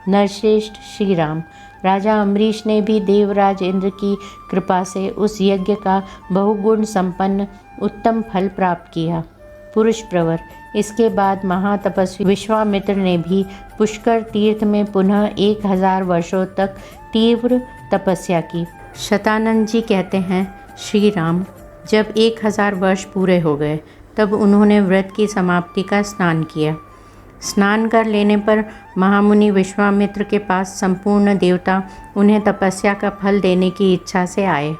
नरश्रेष्ठ श्री राम, राजा अम्बरीश ने भी देवराज इंद्र की कृपा से उस यज्ञ का बहुगुण संपन्न उत्तम फल प्राप्त किया। पुरुष प्रवर, इसके बाद महातपस्वी विश्वामित्र ने भी पुष्कर तीर्थ में पुनः 1000 वर्षों तक तीव्र तपस्या की। शतानंद जी कहते हैं, श्री राम, जब 1000 वर्ष पूरे हो गए तब उन्होंने व्रत की समाप्ति का स्नान किया। स्नान कर लेने पर महामुनि विश्वामित्र के पास संपूर्ण देवता उन्हें तपस्या का फल देने की इच्छा से आए।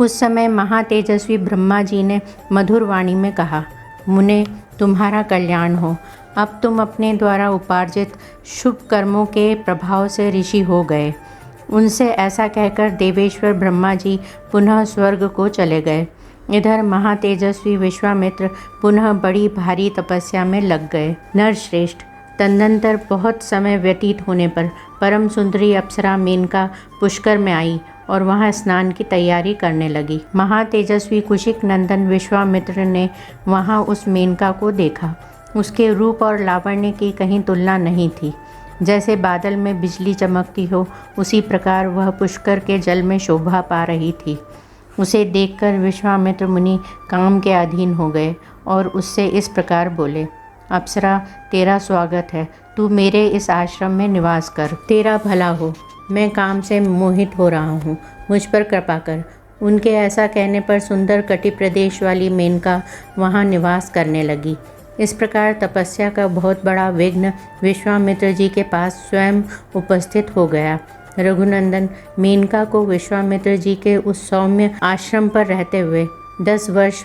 उस समय महातेजस्वी ब्रह्मा जी ने मधुर वाणी में कहा, मुने, तुम्हारा कल्याण हो। अब तुम अपने द्वारा उपार्जित शुभ कर्मों के प्रभाव से ऋषि हो गए। उनसे ऐसा कहकर देवेश्वर ब्रह्मा जी पुनः स्वर्ग को चले गए। इधर महातेजस्वी विश्वामित्र पुनः बड़ी भारी तपस्या में लग गए। नरश्रेष्ठ, तदनंतर बहुत समय व्यतीत होने पर परम सुंदरी अप्सरा मेनका पुष्कर में आई और वहां स्नान की तैयारी करने लगी। महातेजस्वी कुशिक नंदन विश्वामित्र ने वहां उस मेनका को देखा। उसके रूप और लावण्य की कहीं तुलना नहीं थी। जैसे बादल में बिजली चमकती हो, उसी प्रकार वह पुष्कर के जल में शोभा पा रही थी। उसे देखकर विश्वामित्र मुनि काम के अधीन हो गए और उससे इस प्रकार बोले, अप्सरा, तेरा स्वागत है। तू मेरे इस आश्रम में निवास कर। तेरा भला हो। मैं काम से मोहित हो रहा हूँ, मुझ पर कृपा कर। उनके ऐसा कहने पर सुंदर कटि प्रदेश वाली मेनका वहाँ निवास करने लगी। इस प्रकार तपस्या का बहुत बड़ा विघ्न विश्वामित्र जी के पास स्वयं उपस्थित हो गया। रघुनंदन, मेनका को विश्वामित्र जी के उस सौम्य आश्रम पर रहते हुए 10 वर्ष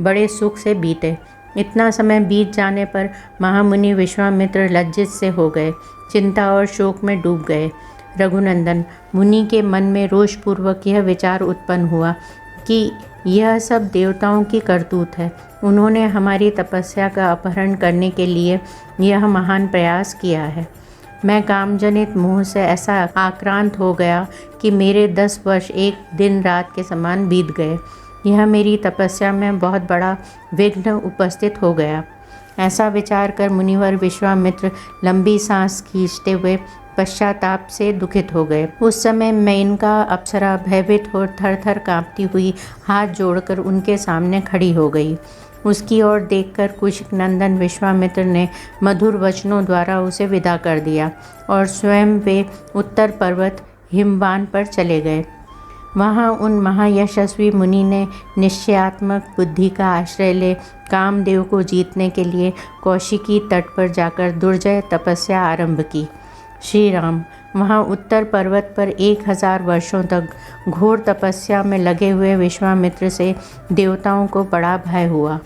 बड़े सुख से बीते। इतना समय बीत जाने पर महामुनि विश्वामित्र लज्जित से हो गए, चिंता और शोक में डूब गए। रघुनंदन, मुनि के मन में रोषपूर्वक यह विचार उत्पन्न हुआ कि यह सब देवताओं की करतूत है। उन्होंने हमारी तपस्या का अपहरण करने के लिए यह महान प्रयास किया है। मैं कामजनित मोह से ऐसा आक्रांत हो गया कि मेरे 10 वर्ष एक दिन रात के समान बीत गए। यह मेरी तपस्या में बहुत बड़ा विघ्न उपस्थित हो गया। ऐसा विचार कर मुनिवर विश्वामित्र लंबी सांस खींचते हुए पश्चाताप से दुखित हो गए। उस समय मेनका अप्सरा भयभीत हो थर-थर कांपती हुई हाथ जोड़कर उनके सामने खड़ी हो गई। उसकी ओर देखकर कुशिक नंदन विश्वामित्र ने मधुर वचनों द्वारा उसे विदा कर दिया और स्वयं वे उत्तर पर्वत हिमवान पर चले गए। वहाँ उन महायशस्वी मुनि ने निश्चयात्मक बुद्धि का आश्रय ले कामदेव को जीतने के लिए कौशिकी तट पर जाकर दुर्जय तपस्या आरंभ की। श्री राम, वहाँ उत्तर पर्वत पर 1000 वर्षों तक घोर तपस्या में लगे हुए विश्वामित्र से देवताओं को बड़ा भय हुआ।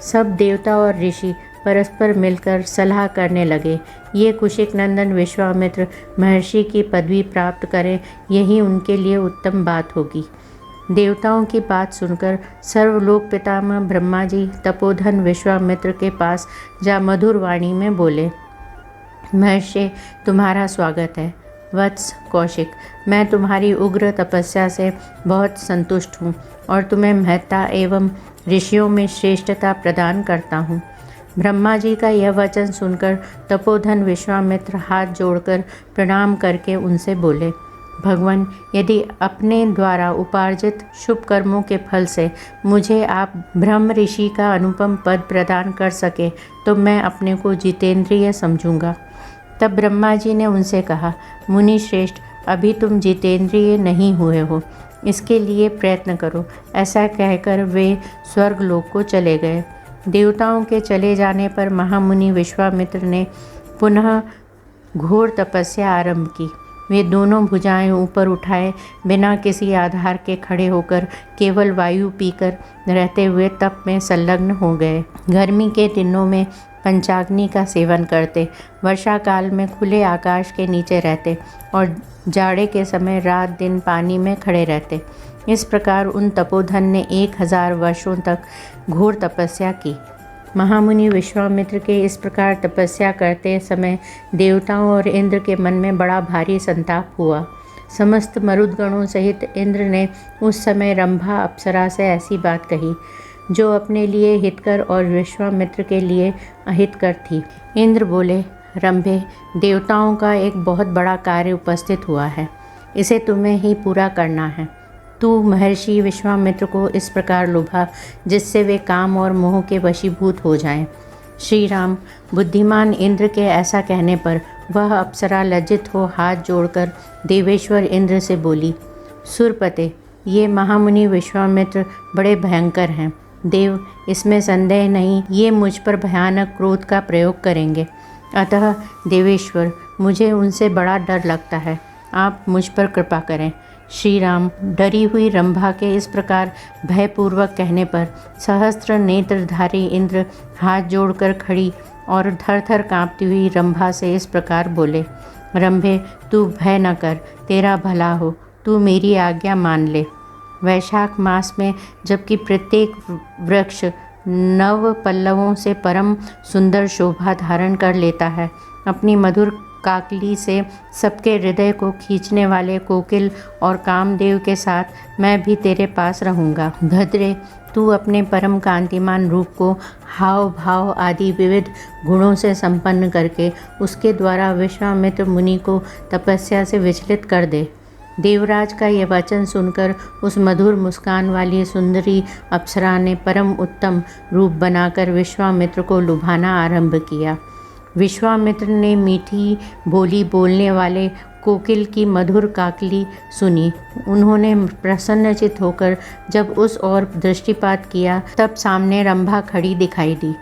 सब देवता और ऋषि परस्पर मिलकर सलाह करने लगे, ये कुशिक नंदन विश्वामित्र महर्षि की पदवी प्राप्त करें, यही उनके लिए उत्तम बात होगी। देवताओं की बात सुनकर सर्वलोक पितामह ब्रह्मा जी तपोधन विश्वामित्र के पास जा मधुर वाणी में बोले, महर्षि, तुम्हारा स्वागत है। वत्स कौशिक, मैं तुम्हारी उग्र तपस्या से बहुत संतुष्ट हूँ और तुम्हें महत्ता एवं ऋषियों में श्रेष्ठता प्रदान करता हूँ। ब्रह्मा जी का यह वचन सुनकर तपोधन विश्वामित्र हाथ जोड़कर प्रणाम करके उनसे बोले, भगवान, यदि अपने द्वारा उपार्जित शुभ कर्मों के फल से मुझे आप ब्रह्म ऋषि का अनुपम पद प्रदान कर सके तो मैं अपने को जितेंद्रिय समझूंगा। तब ब्रह्मा जी ने उनसे कहा, मुनि श्रेष्ठ, अभी तुम जितेंद्रिय नहीं हुए हो, इसके लिए प्रयत्न करो। ऐसा कहकर वे स्वर्गलोक को चले गए। देवताओं के चले जाने पर महामुनि विश्वामित्र ने पुनः घोर तपस्या आरंभ की। वे दोनों भुजाएं ऊपर उठाए बिना किसी आधार के खड़े होकर केवल वायु पीकर रहते हुए तप में संलग्न हो गए। गर्मी के दिनों में पंचाग्नि का सेवन करते, वर्षा काल में खुले आकाश के नीचे रहते और जाड़े के समय रात दिन पानी में खड़े रहते। इस प्रकार उन तपोधन ने 1000 वर्षों तक घोर तपस्या की। महामुनि विश्वामित्र के इस प्रकार तपस्या करते समय देवताओं और इंद्र के मन में बड़ा भारी संताप हुआ। समस्त मरुदगणों सहित इंद्र ने उस समय रंभा अप्सरा से ऐसी बात कही, जो अपने लिए हितकर और विश्वामित्र के लिए अहितकर थी। इंद्र बोले, रंभे, देवताओं का एक बहुत बड़ा कार्य उपस्थित हुआ है, इसे तुम्हें ही पूरा करना है। तू महर्षि विश्वामित्र को इस प्रकार लुभा जिससे वे काम और मोह के वशीभूत हो जाएं। श्री राम, बुद्धिमान इंद्र के ऐसा कहने पर वह अप्सरा लज्जित हो हाथ जोड़कर देवेश्वर इंद्र से बोली, सुरपते, ये महामुनि विश्वामित्र बड़े भयंकर हैं। देव, इसमें संदेह नहीं, ये मुझ पर भयानक क्रोध का प्रयोग करेंगे। अतः देवेश्वर, मुझे उनसे बड़ा डर लगता है, आप मुझ पर कृपा करें। श्री राम, डरी हुई रंभा के इस प्रकार भयपूर्वक कहने पर सहस्त्र नेत्रधारी इंद्र हाथ जोड़कर खड़ी और थर थर काँपती हुई रंभा से इस प्रकार बोले, रंभे, तू भय न कर, तेरा भला हो, तू मेरी आज्ञा मान ले। वैशाख मास में जबकि प्रत्येक वृक्ष नव पल्लवों से परम सुंदर शोभा धारण कर लेता है, अपनी मधुर काकली से सबके हृदय को खींचने वाले कोकिल और कामदेव के साथ मैं भी तेरे पास रहूँगा। भद्रे, तू अपने परम कांतिमान रूप को हाव भाव आदि विविध गुणों से संपन्न करके उसके द्वारा विश्वामित्र मुनि को तपस्या से विचलित कर दे। देवराज का यह वचन सुनकर उस मधुर मुस्कान वाली सुंदरी अप्सरा ने परम उत्तम रूप बनाकर विश्वामित्र को लुभाना आरंभ किया। विश्वामित्र ने मीठी बोली बोलने वाले कोकिल की मधुर काकली सुनी। उन्होंने प्रसन्नचित होकर जब उस ओर दृष्टिपात किया तब सामने रंभा खड़ी दिखाई दी।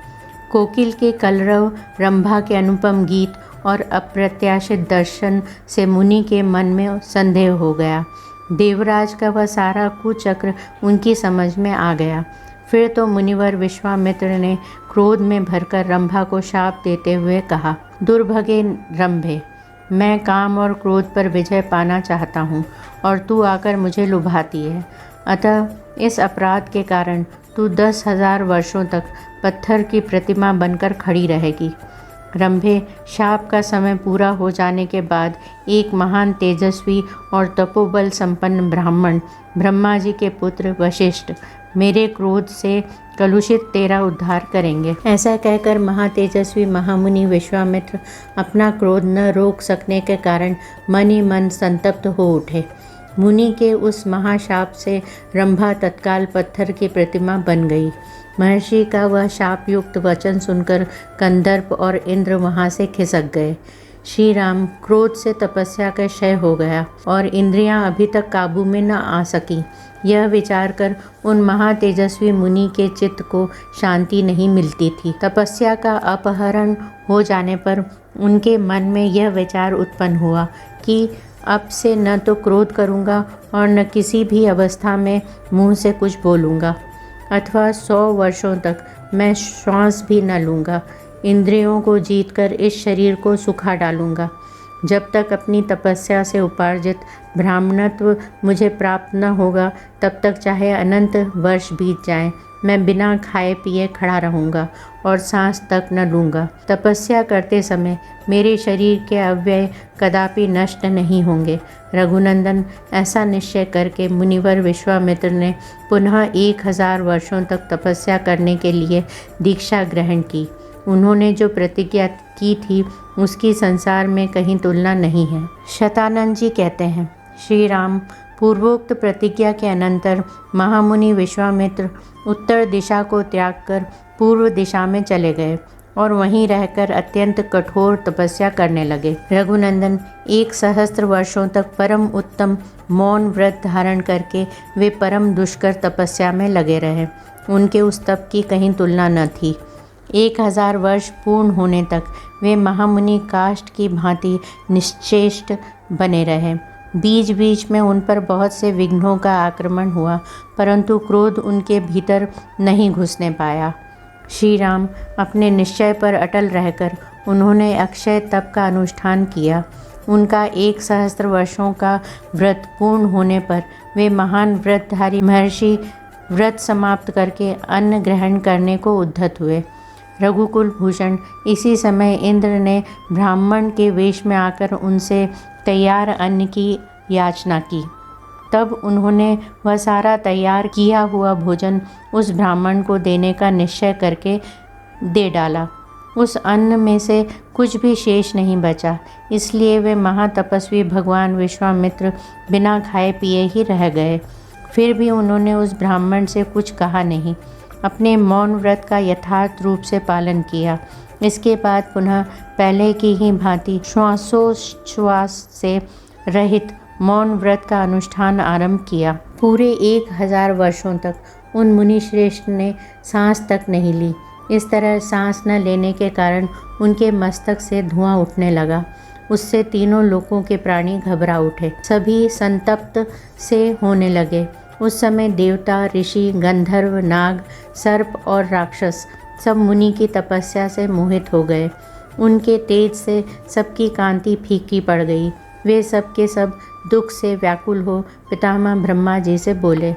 कोकिल के कलरव, रंभा के अनुपम गीत और अप्रत्याशित दर्शन से मुनि के मन में संदेह हो गया। देवराज का वह सारा कुचक्र उनकी समझ में आ गया। फिर तो मुनिवर विश्वामित्र ने क्रोध में भरकर रंभा को शाप देते हुए कहा, दुर्भगे रंभे, मैं काम और क्रोध पर विजय पाना चाहता हूँ और तू आकर मुझे लुभाती है। अतः इस अपराध के कारण तू 10,000 वर्षों तक पत्थर की प्रतिमा बनकर खड़ी रहेगी। रंभे, शाप का समय पूरा हो जाने के बाद एक महान तेजस्वी और तपोबल संपन्न ब्राह्मण, ब्रह्मा जी के पुत्र वशिष्ठ, मेरे क्रोध से कलुषित तेरा उद्धार करेंगे। ऐसा कहकर महातेजस्वी महामुनि विश्वामित्र अपना क्रोध न रोक सकने के कारण मन ही मन संतप्त हो उठे। मुनि के उस महाशाप से रंभा तत्काल पत्थर की प्रतिमा बन गई। महर्षि का वह शाप युक्त वचन सुनकर कंदर्प और इंद्र वहाँ से खिसक गए। श्री राम, क्रोध से तपस्या का क्षय हो गया और इंद्रियां अभी तक काबू में न आ सकी। यह विचार कर उन महातेजस्वी मुनि के चित्त को शांति नहीं मिलती थी। तपस्या का अपहरण हो जाने पर उनके मन में यह विचार उत्पन्न हुआ कि अब से न तो क्रोध करूँगा और न किसी भी अवस्था में मुँह से कुछ बोलूँगा, अथवा 100 वर्षों तक मैं श्वास भी न लूँगा। इंद्रियों को जीतकर इस शरीर को सुखा डालूँगा। जब तक अपनी तपस्या से उपार्जित ब्राह्मणत्व मुझे प्राप्त न होगा तब तक चाहे अनंत वर्ष बीत जाएं, मैं बिना खाए पिए खड़ा रहूँगा और सांस तक न लूँगा। तपस्या करते समय मेरे शरीर के अवयव कदापि नष्ट नहीं होंगे। रघुनंदन, ऐसा निश्चय करके मुनिवर विश्वामित्र ने पुनः 1000 वर्षों तक तपस्या करने के लिए दीक्षा ग्रहण की। उन्होंने जो प्रतिज्ञा की थी उसकी संसार में कहीं तुलना नहीं है। शतानंद जी कहते हैं, श्री राम, पूर्वोक्त प्रतिज्ञा के अनंतर महामुनि विश्वामित्र उत्तर दिशा को त्याग कर पूर्व दिशा में चले गए और वहीं रहकर अत्यंत कठोर तपस्या करने लगे। रघुनंदन, 1,000 वर्षों तक परम उत्तम मौन व्रत धारण करके वे परम दुष्कर तपस्या में लगे रहे। उनके उस तप की कहीं तुलना न थी। 1000 वर्ष पूर्ण होने तक वे महामुनि काष्ठ की भांति निश्चेष्ट बने रहे। बीच बीच में उन पर बहुत से विघ्नों का आक्रमण हुआ, परंतु क्रोध उनके भीतर नहीं घुसने पाया। श्री राम, अपने निश्चय पर अटल रहकर उन्होंने अक्षय तप का अनुष्ठान किया। उनका 1000 वर्षों का व्रत पूर्ण होने पर वे महान व्रतधारी महर्षि व्रत समाप्त करके अन्न ग्रहण करने को उद्यत हुए। रघुकुल भूषण, इसी समय इंद्र ने ब्राह्मण के वेश में आकर उनसे तैयार अन्न की याचना की। तब उन्होंने वह सारा तैयार किया हुआ भोजन उस ब्राह्मण को देने का निश्चय करके दे डाला। उस अन्न में से कुछ भी शेष नहीं बचा, इसलिए वे महातपस्वी भगवान विश्वामित्र बिना खाए पिए ही रह गए। फिर भी उन्होंने उस ब्राह्मण से कुछ कहा नहीं, अपने मौन व्रत का यथार्थ रूप से पालन किया। इसके बाद पुनः पहले की ही भांति श्वासोच्छ्वास से रहित मौन व्रत का अनुष्ठान आरंभ किया। पूरे 1000 वर्षों तक उन मुनि श्रेष्ठ ने सांस तक नहीं ली। इस तरह सांस न लेने के कारण उनके मस्तक से धुआं उठने लगा। उससे तीनों लोकों के प्राणी घबरा उठे, सभी संतप्त से होने लगे। उस समय देवता, ऋषि, गंधर्व, नाग, सर्प और राक्षस सब मुनि की तपस्या से मोहित हो गए। उनके तेज से सबकी कांति फीकी पड़ गई। वे सब के सब दुख से व्याकुल हो पितामह ब्रह्मा जी से बोले,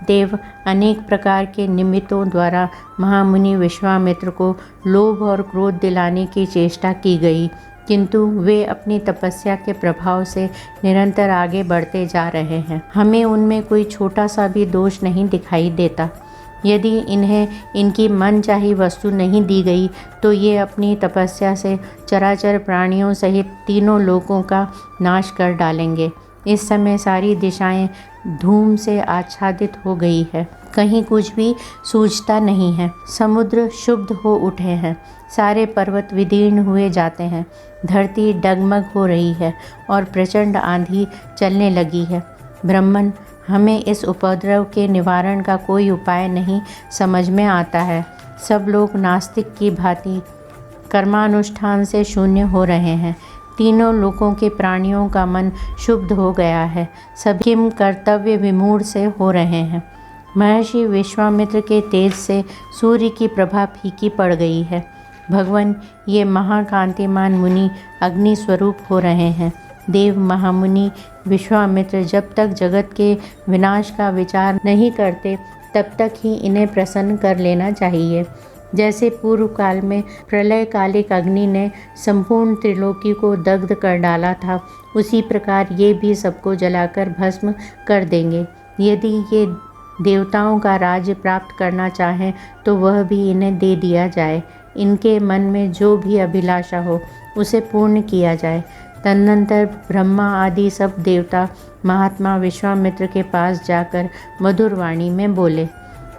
देव, अनेक प्रकार के निमित्तों द्वारा महामुनि विश्वामित्र को लोभ और क्रोध दिलाने की चेष्टा की गई, किंतु वे अपनी तपस्या के प्रभाव से निरंतर आगे बढ़ते जा रहे हैं। हमें उनमें कोई छोटा सा भी दोष नहीं दिखाई देता। यदि इन्हें इनकी मनचाही वस्तु नहीं दी गई तो ये अपनी तपस्या से चराचर प्राणियों सहित तीनों लोकों का नाश कर डालेंगे। इस समय सारी दिशाएं धूम से आच्छादित हो गई है, कहीं कुछ भी सूझता नहीं है। समुद्र शुद्ध हो उठे हैं, सारे पर्वत विदीर्ण हुए जाते हैं, धरती डगमग हो रही है और प्रचंड आंधी चलने लगी है। ब्रह्मन, हमें इस उपद्रव के निवारण का कोई उपाय नहीं समझ में आता है। सब लोग नास्तिक की भांति कर्मानुष्ठान से शून्य हो रहे हैं। तीनों लोकों के प्राणियों का मन शुद्ध हो गया है, सभी किम कर्तव्य विमूढ़ से हो रहे हैं। महर्षि विश्वामित्र के तेज से सूर्य की प्रभा फीकी पड़ गई है। भगवान, ये महाकांतिमान मुनि अग्नि स्वरूप हो रहे हैं। देव महामुनि विश्वामित्र जब तक जगत के विनाश का विचार नहीं करते तब तक ही इन्हें प्रसन्न कर लेना चाहिए। जैसे पूर्व काल में प्रलयकालिक अग्नि ने संपूर्ण त्रिलोकी को दग्ध कर डाला था, उसी प्रकार ये भी सबको जलाकर भस्म कर देंगे। यदि ये देवताओं का राज्य प्राप्त करना चाहें तो वह भी इन्हें दे दिया जाए। इनके मन में जो भी अभिलाषा हो उसे पूर्ण किया जाए। तदनंतर ब्रह्मा आदि सब देवता महात्मा विश्वामित्र के पास जाकर मधुर वाणी में बोले,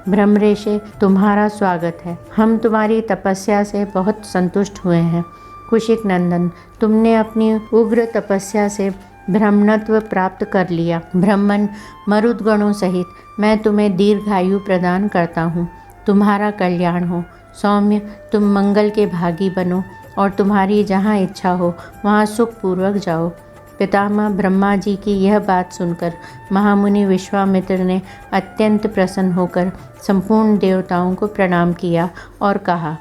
ब्रह्मऋषि, तुम्हारा स्वागत है। हम तुम्हारी तपस्या से बहुत संतुष्ट हुए हैं। कुशिक नंदन, तुमने अपनी उग्र तपस्या से ब्रह्मणत्व प्राप्त कर लिया। ब्रह्मन, मरुदगणों सहित मैं तुम्हें दीर्घायु प्रदान करता हूँ। तुम्हारा कल्याण हो। सौम्य, तुम मंगल के भागी बनो और तुम्हारी जहाँ इच्छा हो वहाँ सुखपूर्वक जाओ। पितामह ब्रह्मा जी की यह बात सुनकर महामुनि विश्वामित्र ने अत्यंत प्रसन्न होकर संपूर्ण देवताओं को प्रणाम किया और कहा,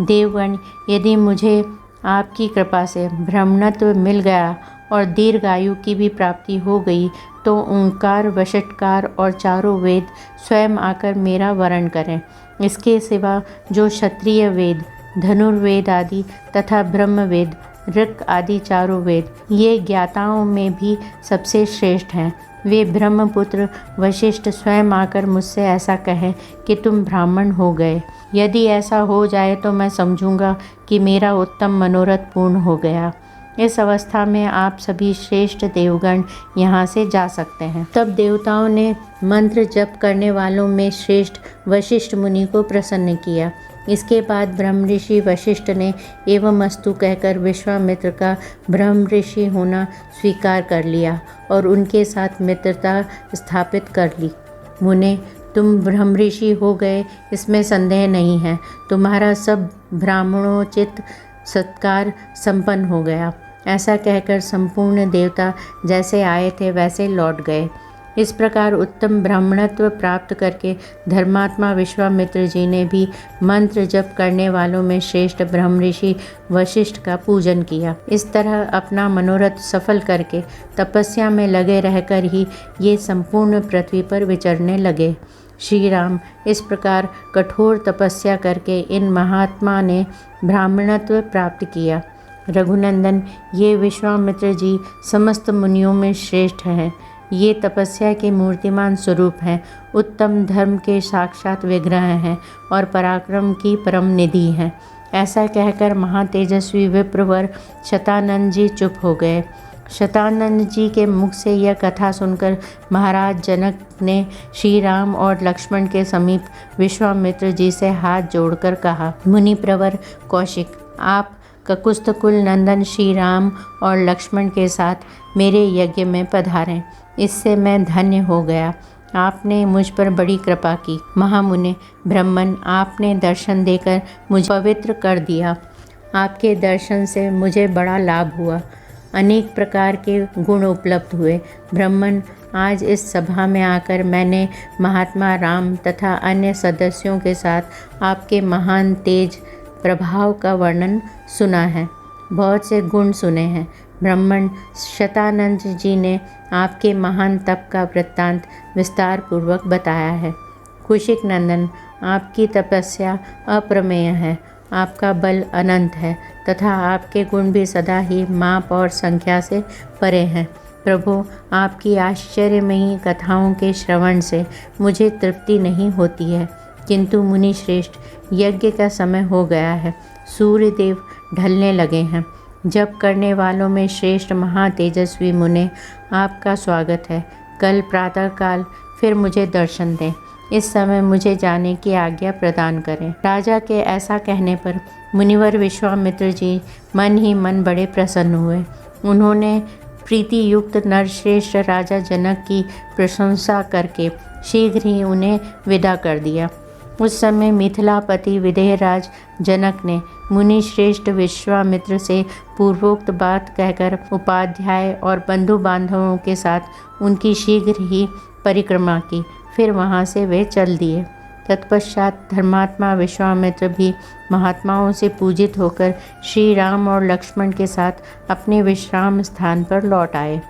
देवगण, यदि मुझे आपकी कृपा से ब्रह्मणत्व मिल गया और दीर्घायु की भी प्राप्ति हो गई तो ओंकार, वषट्कार और चारों वेद स्वयं आकर मेरा वरण करें। इसके सिवा जो क्षत्रिय वेद, धनुर्वेद आदि तथा ब्रह्मवेद, ऋक् आदि चारों वेद ये ज्ञाताओं में भी सबसे श्रेष्ठ हैं। वे ब्रह्मपुत्र वशिष्ठ स्वयं आकर मुझसे ऐसा कहें कि तुम ब्राह्मण हो गए। यदि ऐसा हो जाए तो मैं समझूंगा कि मेरा उत्तम मनोरथ पूर्ण हो गया। इस अवस्था में आप सभी श्रेष्ठ देवगण यहाँ से जा सकते हैं। तब देवताओं ने मंत्र जप करने वालों में श्रेष्ठ वशिष्ठ मुनि को प्रसन्न किया। इसके बाद ब्रह्मऋषि वशिष्ठ ने एवमस्तु कहकर विश्वामित्र का ब्रह्मऋषि होना स्वीकार कर लिया और उनके साथ मित्रता स्थापित कर ली। मुने, तुम ब्रह्मऋषि हो गए इसमें संदेह नहीं है। तुम्हारा सब ब्राह्मणोचित सत्कार संपन्न हो गया। ऐसा कहकर संपूर्ण देवता जैसे आए थे वैसे लौट गए। इस प्रकार उत्तम ब्राह्मणत्व प्राप्त करके धर्मात्मा विश्वामित्र जी ने भी मंत्र जप करने वालों में श्रेष्ठ ब्रह्मऋषि वशिष्ठ का पूजन किया। इस तरह अपना मनोरथ सफल करके तपस्या में लगे रहकर ही ये संपूर्ण पृथ्वी पर विचरने लगे। श्री राम, इस प्रकार कठोर तपस्या करके इन महात्मा ने ब्राह्मणत्व प्राप्त किया। रघुनंदन, ये विश्वामित्र जी समस्त मुनियों में श्रेष्ठ हैं। ये तपस्या के मूर्तिमान स्वरूप हैं, उत्तम धर्म के साक्षात विग्रह हैं और पराक्रम की परम निधि हैं। ऐसा कहकर महातेजस्वी विप्रवर शतानंद जी चुप हो गए। शतानंद जी के मुख से यह कथा सुनकर महाराज जनक ने श्री राम और लक्ष्मण के समीप विश्वामित्र जी से हाथ जोड़कर कहा, मुनि प्रवर कौशिक, आप ककुस्थकुल नंदन श्री राम और लक्ष्मण के साथ मेरे यज्ञ में पधारें। इससे मैं धन्य हो गया। आपने मुझ पर बड़ी कृपा की। महामुने ब्रह्मन, आपने दर्शन देकर मुझे पवित्र कर दिया। आपके दर्शन से मुझे बड़ा लाभ हुआ। अनेक प्रकार के गुण उपलब्ध हुए। ब्रह्मन, आज इस सभा में आकर मैंने महात्मा राम तथा अन्य सदस्यों के साथ आपके महान तेज प्रभाव का वर्णन सुना है। बहुत से गुण सुने हैं। ब्राह्मण, शतानंद जी ने आपके महान तप का वृत्तांत विस्तार पूर्वक बताया है। कुशिक नंदन, आपकी तपस्या अप्रमेय है, आपका बल अनंत है तथा आपके गुण भी सदा ही माप और संख्या से परे हैं। प्रभु, आपकी आश्चर्यमयी कथाओं के श्रवण से मुझे तृप्ति नहीं होती है, किंतु मुनि श्रेष्ठ, यज्ञ का समय हो गया है। सूर्य देव ढलने लगे हैं। जप करने वालों में श्रेष्ठ महातेजस्वी मुने, आपका स्वागत है। कल प्रातःकाल फिर मुझे दर्शन दें। इस समय मुझे जाने की आज्ञा प्रदान करें। राजा के ऐसा कहने पर मुनिवर विश्वामित्र जी मन ही मन बड़े प्रसन्न हुए। उन्होंने प्रीति युक्त नरश्रेष्ठ राजा जनक की प्रशंसा करके शीघ्र ही उन्हें विदा कर दिया। उस समय मिथिलापति विदेहराज जनक ने मुनि श्रेष्ठ विश्वामित्र से पूर्वोक्त बात कहकर उपाध्याय और बंधु बांधवों के साथ उनकी शीघ्र ही परिक्रमा की। फिर वहाँ से वे चल दिए। तत्पश्चात धर्मात्मा विश्वामित्र भी महात्माओं से पूजित होकर श्री राम और लक्ष्मण के साथ अपने विश्राम स्थान पर लौट आए।